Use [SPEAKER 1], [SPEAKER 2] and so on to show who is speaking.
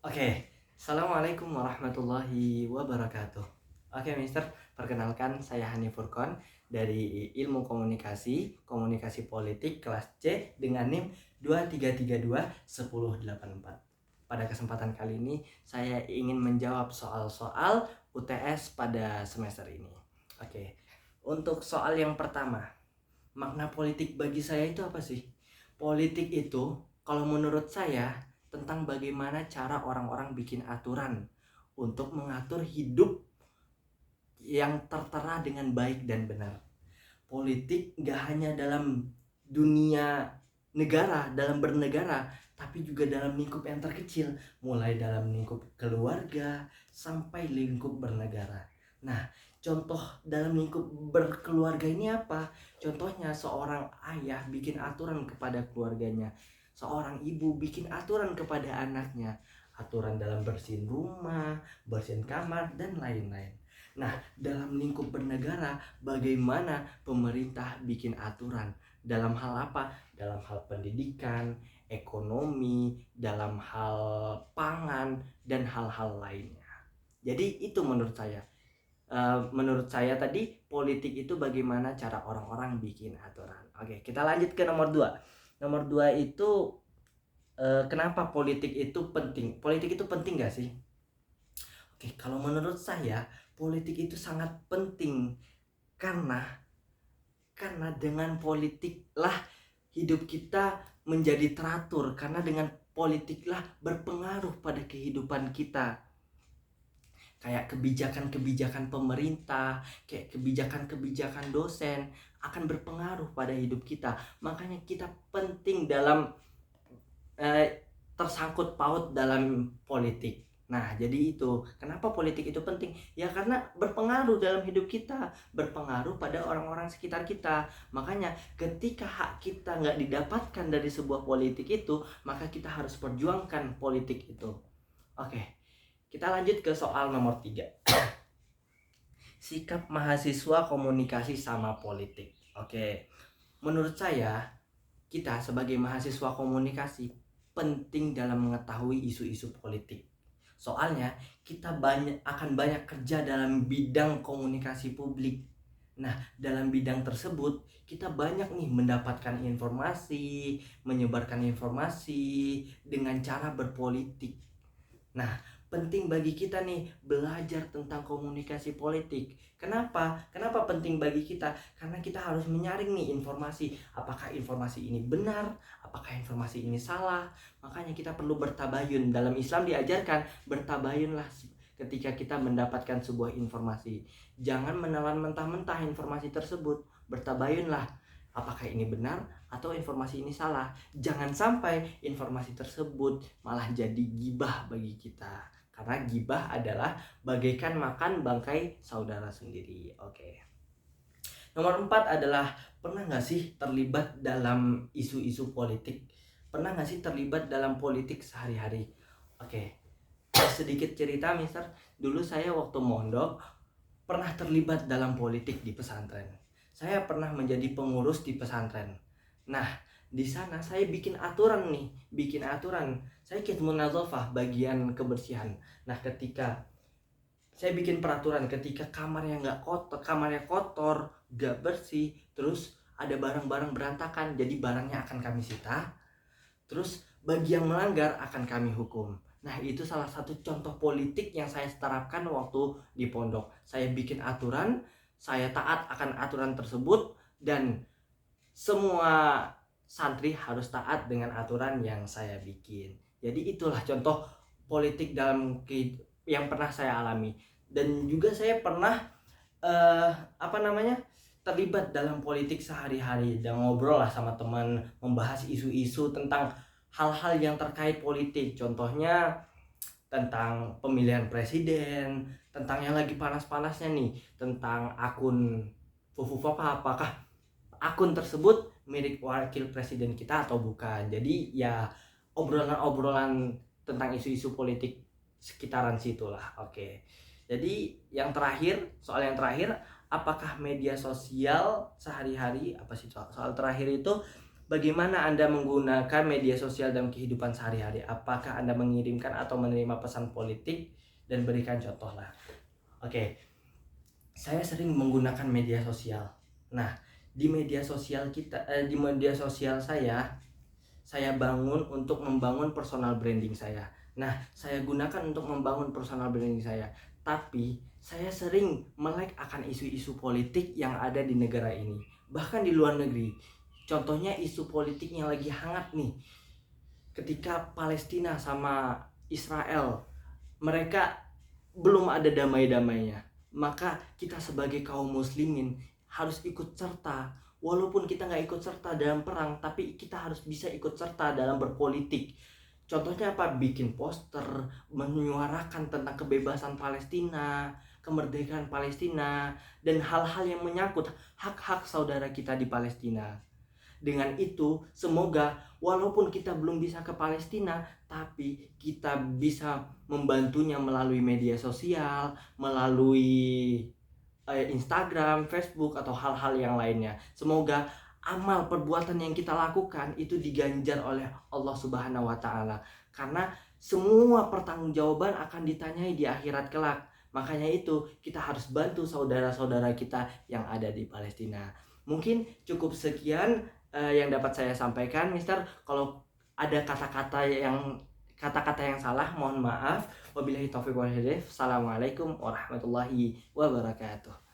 [SPEAKER 1] Oke, Assalamualaikum warahmatullahi wabarakatuh. Oke, Mister, perkenalkan saya Hani Furkon dari Ilmu Komunikasi, Komunikasi Politik kelas C dengan NIM 23321084. Pada kesempatan kali ini, saya ingin menjawab soal-soal UTS pada semester ini. Oke, untuk soal yang pertama, makna politik bagi saya itu apa sih? Politik itu, kalau menurut saya, tentang bagaimana cara orang-orang bikin aturan untuk mengatur hidup yang tertera dengan baik dan benar. Politik gak hanya dalam dunia negara, dalam bernegara, tapi juga dalam lingkup yang terkecil, mulai dalam lingkup keluarga sampai lingkup bernegara. Nah, contoh dalam lingkup berkeluarga ini apa? Contohnya seorang ayah bikin aturan kepada keluarganya, seorang ibu bikin aturan kepada anaknya, aturan dalam bersihin rumah, bersihin kamar, dan lain-lain. Nah, dalam lingkup bernegara, bagaimana pemerintah bikin aturan dalam hal apa? Dalam hal pendidikan, ekonomi, dalam hal pangan, dan hal-hal lainnya. Jadi itu menurut saya. Menurut saya tadi politik itu bagaimana cara orang-orang bikin aturan. Oke, kita lanjut ke nomor 2. Nomor 2 itu kenapa politik itu penting? Politik itu penting gak sih? Oke, kalau menurut saya politik itu sangat penting karena dengan politiklah hidup kita menjadi teratur, karena dengan politiklah berpengaruh pada kehidupan kita. Kayak kebijakan-kebijakan pemerintah, kayak kebijakan-kebijakan dosen akan berpengaruh pada hidup kita. Makanya kita penting dalam tersangkut paut dalam politik. Nah, jadi itu kenapa politik itu penting? Ya karena berpengaruh dalam hidup kita, berpengaruh pada orang-orang sekitar kita. Makanya ketika hak kita nggak didapatkan dari sebuah politik itu, maka kita harus perjuangkan politik itu. Oke, kita lanjut ke soal nomor 3. Sikap mahasiswa komunikasi sama politik. Oke, menurut saya kita sebagai mahasiswa komunikasi penting dalam mengetahui isu-isu politik. Soalnya kita akan banyak kerja dalam bidang komunikasi publik. Nah, dalam bidang tersebut kita banyak nih mendapatkan informasi, menyebarkan informasi dengan cara berpolitik. Nah, penting bagi kita nih belajar tentang komunikasi politik. Kenapa? Kenapa penting bagi kita? Karena kita harus menyaring nih informasi. Apakah informasi ini benar? Apakah informasi ini salah? Makanya kita perlu bertabayun. Dalam Islam diajarkan bertabayunlah ketika kita mendapatkan sebuah informasi. Jangan menelan mentah-mentah informasi tersebut. Bertabayunlah. Apakah ini benar atau informasi ini salah? Jangan sampai informasi tersebut malah jadi gibah bagi kita. Karena gibah adalah bagaikan makan bangkai saudara sendiri. Oke. Nomor 4 adalah pernah gak sih terlibat dalam isu-isu politik? Pernah gak sih terlibat dalam politik sehari-hari? Oke. Sedikit cerita, Mister. Dulu saya waktu mondok pernah terlibat dalam politik di pesantren. Saya pernah menjadi pengurus di pesantren. Nah, di sana saya bikin aturan nih, Saya kitmun nazafah, bagian kebersihan. Nah, ketika saya bikin peraturan, ketika kamarnya kotor, gak bersih, terus ada barang-barang berantakan, jadi barangnya akan kami sita. Terus bagi yang melanggar akan kami hukum. Nah, itu salah satu contoh politik yang saya terapkan waktu di pondok. Saya bikin aturan, saya taat akan aturan tersebut, dan semua santri harus taat dengan aturan yang saya bikin. Jadi itulah contoh politik dalam yang pernah saya alami. Dan juga saya pernah terlibat dalam politik sehari-hari, dan ngobrol lah sama teman, membahas isu-isu tentang hal-hal yang terkait politik. Contohnya tentang pemilihan presiden, tentang yang lagi panas-panasnya nih, tentang akun Fufufapa, apakah akun tersebut milik wakil presiden kita atau bukan. Jadi ya obrolan-obrolan tentang isu-isu politik sekitaran situlah. Oke. Jadi soal yang terakhir, apakah media sosial sehari-hari, apa sih soal terakhir itu, Bagaimana Anda menggunakan media sosial dalam kehidupan sehari-hari? Apakah Anda mengirimkan atau menerima pesan politik? Dan berikan contoh lah. Oke, saya sering menggunakan media sosial. Nah, di media sosial saya bangun untuk membangun personal branding saya. Nah, saya gunakan untuk membangun personal branding saya. Tapi, saya sering melek akan isu-isu politik yang ada di negara ini. Bahkan di luar negeri. Contohnya isu politik yang lagi hangat nih. Ketika Palestina sama Israel, mereka belum ada damai-damainya. Maka kita sebagai kaum muslimin harus ikut serta. Walaupun kita nggak ikut serta dalam perang, tapi kita harus bisa ikut serta dalam berpolitik. Contohnya apa? Bikin poster, menyuarakan tentang kebebasan Palestina, kemerdekaan Palestina, dan hal-hal yang menyangkut hak-hak saudara kita di Palestina. Dengan itu, semoga walaupun kita belum bisa ke Palestina, tapi kita bisa membantunya melalui media sosial, melalui Instagram, Facebook, atau hal-hal yang lainnya. Semoga amal perbuatan yang kita lakukan itu diganjar oleh Allah Subhanahu wa Ta'ala, karena semua pertanggungjawaban akan ditanyai di akhirat kelak. Makanya itu kita harus bantu saudara-saudara kita yang ada di Palestina. Mungkin cukup sekian yang dapat saya sampaikan, Mister. Kalau ada kata-kata yang salah, mohon maaf. Wabillahi taufiq wal hidayah. Assalamualaikum warahmatullahi wabarakatuh.